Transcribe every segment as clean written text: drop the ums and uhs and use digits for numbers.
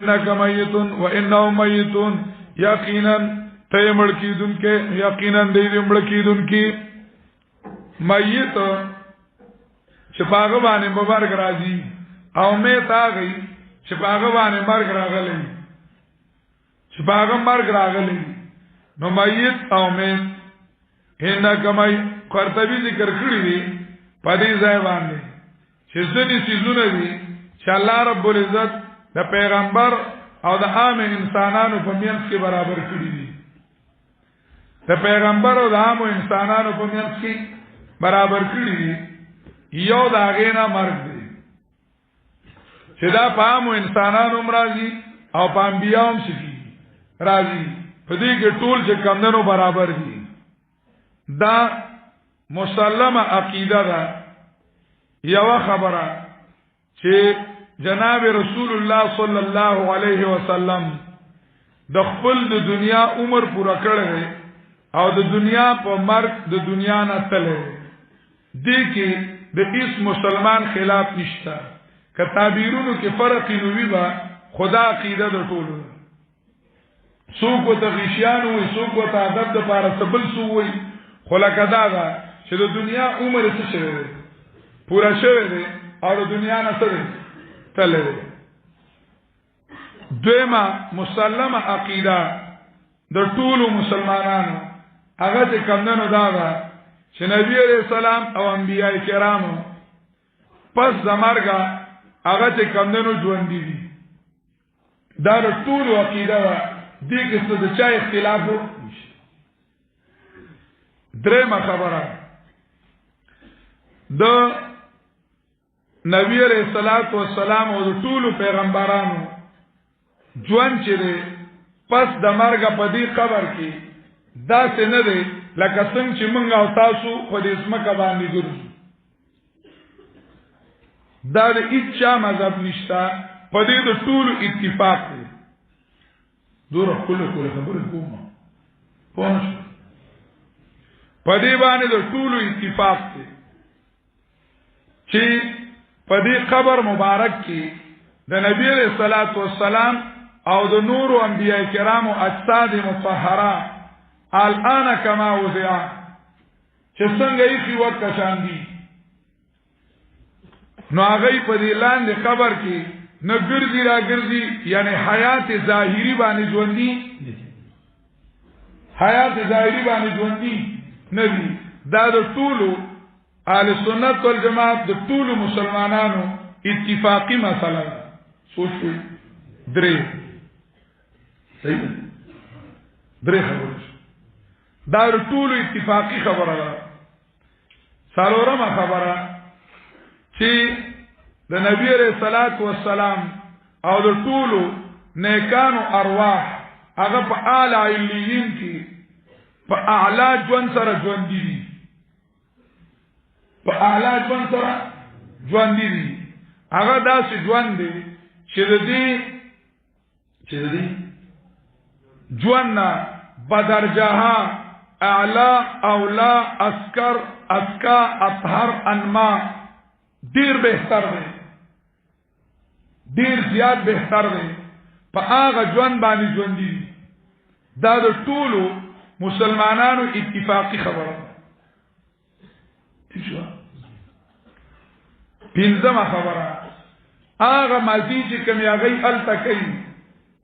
انک میتون و انهم میتون یقینا تیمړ کیدون کې یقینا دې مړ کیدون کې میت چې پاغه باندې مبارک راځي او مې تاغي چې پاغه باندې مرګ راغلی چې پاغه مرګ راغلی نو میت او مې انک مې قرطبي ذکر کړی دی په دې ځای باندې چې ځینې سيزونه دي چې الله رب العزت د پیغمبر او د عام انسانانو په منځ کې برابر کړی دي د پیغمبر او د عام انسانانو په منځ کې برابر کړی دي یو دا غینا مرګ دی چې دا په عام انسانانو مرضی او په انبیانو هم شي راضي په دې کې ټول چې کمندونو برابر دي دا مسلمه عقیده ده یو خبره چې جناب رسول الله صلی الله علیه وسلم د خپل د دنیا عمر پورا کړی او د دنیا په مرګ د دنیا نه تللی دې کې د هیڅ مسلمان خلاف نشته که تعبیرونو کې فرق نوي با خدا عقیده د ټولو څوک ته غشیانو وي څوک ته ادب د پاره سبل سو وي خلک دا چې د دنیا عمر څه شوی پورا شوی دی او د دنیا نه سره تللی دویمه مسلمه عقیده د ټولو مسلمانانو هغه چې کمندونو دا ده چې نبی علیہ السلام او انبیاء کرامو پس د مرګ هغه چې کمندونو ژوند دي دا د ټولو عقیده ده دې کې څه د چا اختلاف نشته درېمه خبره د نبی علیہ الصلوۃ والسلام او د ټولو پیغمبرانو ژوند چې پس د مرګ په دې قبر کې دا څه نه دی لکه څنګه چې موږ او تاسو په دې اسمه باندې ګرځو دا د اچا مذهب نشته په دې د ټولو اتفاق دی دوره کله خبره کوم پوه په دې باندې د ټولو اتفاق دی چې په دې قبر مبارک کې د نبی علیہ الصلوۃ والسلام او د نور انبیاء کرامو اجساد مطهره الان کما وضع چې څنګه یې په وخت شان دي نو هغه په دې لاندې قبر کې نه ګرځي را ګرځي یعنی حیات ظاهری باندې ژوندۍ حیات ظاهری باندې ژوندۍ نه دي دا د ټولو اهل سنت والجماعت د ټولو مسلمانانو اتفاقی مسله ده سوچو درې صحیح درې خبره دا د ټولو اتفاقی خبره ده څلورمه خبره چې د نبی رسول الله والسلام او د ټولو نیکانو ارواح هغه په اعلی علیین کې په اعلی ژوند سره ژوند دي په اعلی ژوند سره ژوند دي هغه داسې ژوند دی چې د دې ژوند بدرجه اعلی اولا اسکر اسکا اطهر انما ډیر بهتر دی ډیر زیات بهتر دی په هغه ژوند باندې ژوند دي دا د ټولو مسلمانانو اتفاقی خبره ده پنځمه خبره هغه ماضی چې کوم یاغي الته کوي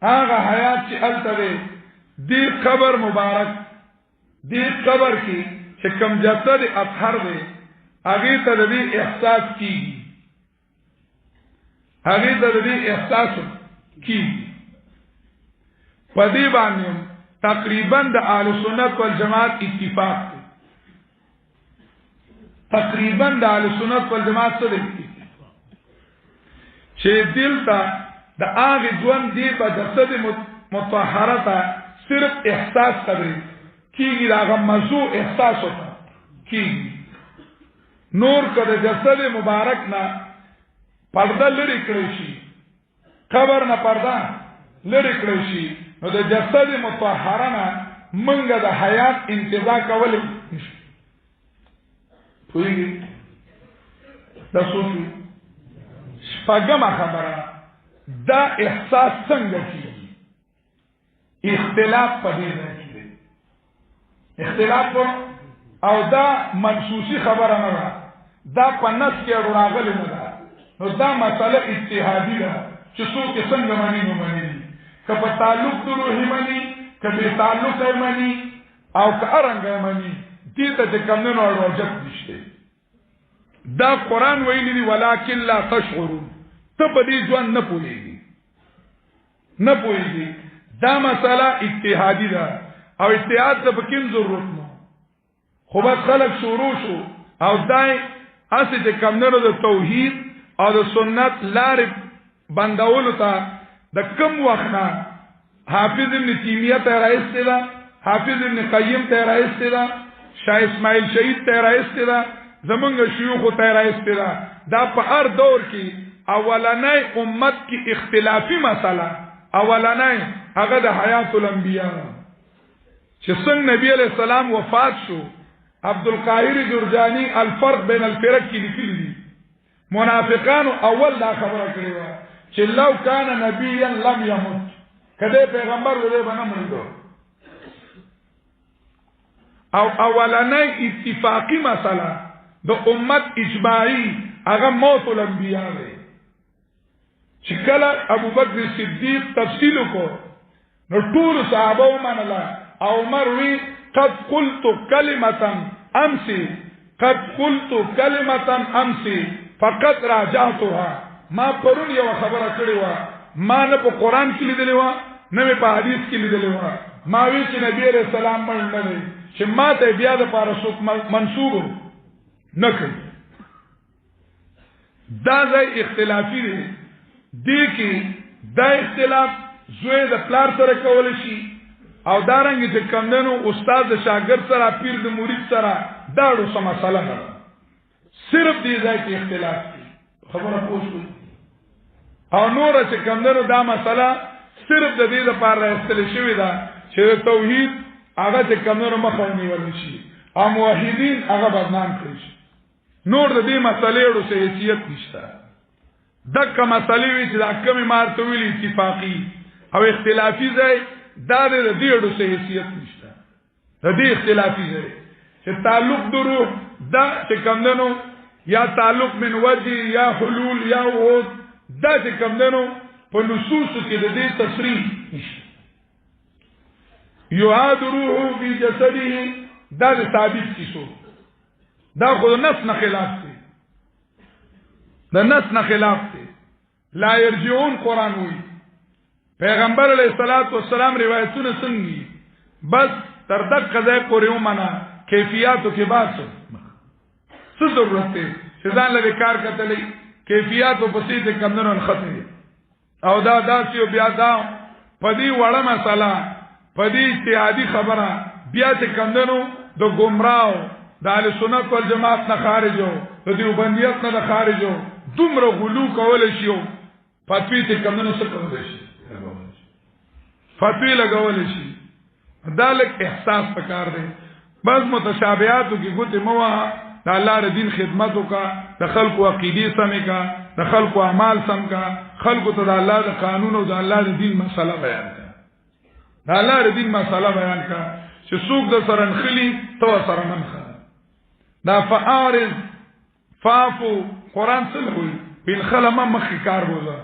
هغه حیات چې الته دی دې قبر مبارک دې قبر کې چې کوم جسد اطهر دی هغه ته دې احساس کیږي هغه ته دې احساس کیږي په دې باندې تقریبا د اهل سنت والجماعت اتفاق دی تقریبا د اهل سنت والجماعت سره چې دلته د هغه ژوند دی په جسد مطهره ته صرف احساس کوي کیږي هغه موضوع احساس وکړي کیږي نور کده جسد مبارک نه پرده لري کړی شي قبر نه پرده لري کړی شي نو د جسد مطهره نه منګه د حیات انتظار کولای پوهیږي تاسو شپږم خبره دا احساس څنګه کیږي اختلاف پدې نه کیږي اختلاف او دا منسوسی خبره نه ده دا په نص کې راغلی نه ده نو دا مسله اجتهادي ده چې څوک څنګه مانی نو مانی که په تعلق د روح مانی که په تعلق مانی او که ارنګ مانی دې ته د کمنو اړوجت نشته دا قران ویلي دی ولکن لا تشعرون ته په دې ځوان نه پوهیږي دا مسله اجتهادي ده او اجتهاد ته کوم ضرورت نه خو بس خلق شروع شو او دای اسې د کمنو د توحید او د سنت لارې بندولو ته د کم وخت نه حافظ ابن تیمیه ته راځي دا حافظ ابن قیم ته راځي دا شاه اسماعیل شهید ته راځي دا زمونږ شيوخ ته راځي دا په هر دور کې اولنۍ امت کې اختلافي مسله اولنۍ هغه د حیات الانبیاء چې څنګه نبی علیہ السلام وفات شو عبدالقاهر جرجانی الفرق بین الفرق کې لیکلي دي منافقانو اول دا خبره کړې و چې لو کان نبیا لم يمت کله پیغمبر ولې باندې مړ او اولنۍ اتفاقی مسله د امت اجماعی هغه موت الانبیاء دی چې کله ابو بکر صدیق تفصیل کو نو ټول صحابه ومنله او عمر وی قد قلت كلمه امس فقط راجعتها ما پرون یو خبره کړې و ما نه په قران کې لیدلې و نه په حدیث کې لیدلې و ما وی چې نبی رسول الله مړ نه دی چې ما ته بیا د پارسوک منسوب نه کړ دا ځای اختلافي دی دې کې دا اختلاف زوی د پلار سره کول شي او دارنګ چې کمندنو استاد د شاګرد سره پیر د مرید سره داړو سم مسله ده صرف دې ځای کې اختلاف دی خبره پوښتنه او نور چې کمندنو دا مسله صرف د دې لپاره راستل شوې ده چې توحید هغه چې کمندنو مخه نیول شي او موحدین هغه بدنام کړي شي نور د دې مسلې ورو څه حیثیت نشته دغه مسلې وی چې د حکم مارتویل اتفاقی او اختلافي ځای دا د دې ورو څه حیثیت نشته د دې اختلافي ځای چې تعلق درو دا چې کمندنو یا تعلق من وجه یا حلول یا وعود دا چې کمندنو په نصوص کې د دې تصریح نشته یعاد روحه فی جسده دا ثابت کیسو دا خود نفس نه خلاف دی دا نفس نه خلاف دی لا يرجعون قرآن وی پیغمبر علیہ الصلوۃ والسلام روایتونه څنګه بس تر دغه ځای پورې ومنه کیفیتو کې باسو څه ضرورت دی چې ځان له کار کتلې کیفیتو په سیده کمنو خطرې او دا داسې بیا دا پدی وړه مساله پدی اجتهادي خبره بیا چې کمنو د گمراو د اهل سنت والجماعت نه خارجو د دیوبندیت نه خارجو دومره غلو کول شي فتوی ته کمنو څه کول شي فتوی لګول شي دالک احساس پکار دی بس متشابهاتو کې ګوت موه د الله ر دین خدمتو کا د خلقو عقیده سمې کا د خلقو اعمال سم کا خلقو ته د الله د قانون او د الله د دین مسله بیان کا د الله ر دین مسله بیان کا چې څوک د سره نخلی تو سره منخه دا فعارض فافو قرآن سلوی بین خلما مخی کار بولا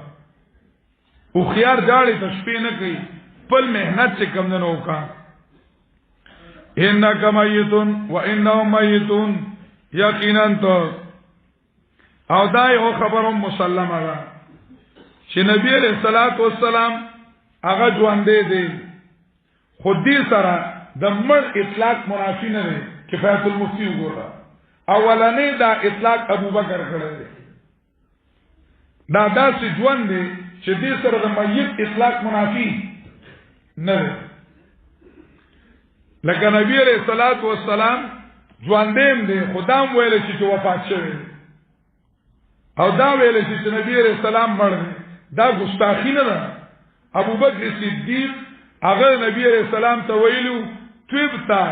او خیار جاڑی تشفی نکی پل محنت سے کم دنو کا انکا میتون و انہم میتون یقیناً تو او دای او خبرم مسلم آگا چه نبی علیہ السلام آگا جوانده دی خود دی سرا دا مر اطلاق منافی نده کفایت المفتی گورا اولنی دا اطلاق ابو بکر کړی دی دا داسې ژوند دی چې دې سره د میت اطلاق منافی نه دی لکه نبی علیہ الصلوۃ والسلام ژوندیم دی خدام ویل چې وفات شوی او دا ویل چې نبی علیہ السلام مړ دی دا ګستاخی نه ده ابو بکر صدیق هغه نبی علیہ السلام ته ویلو توبتا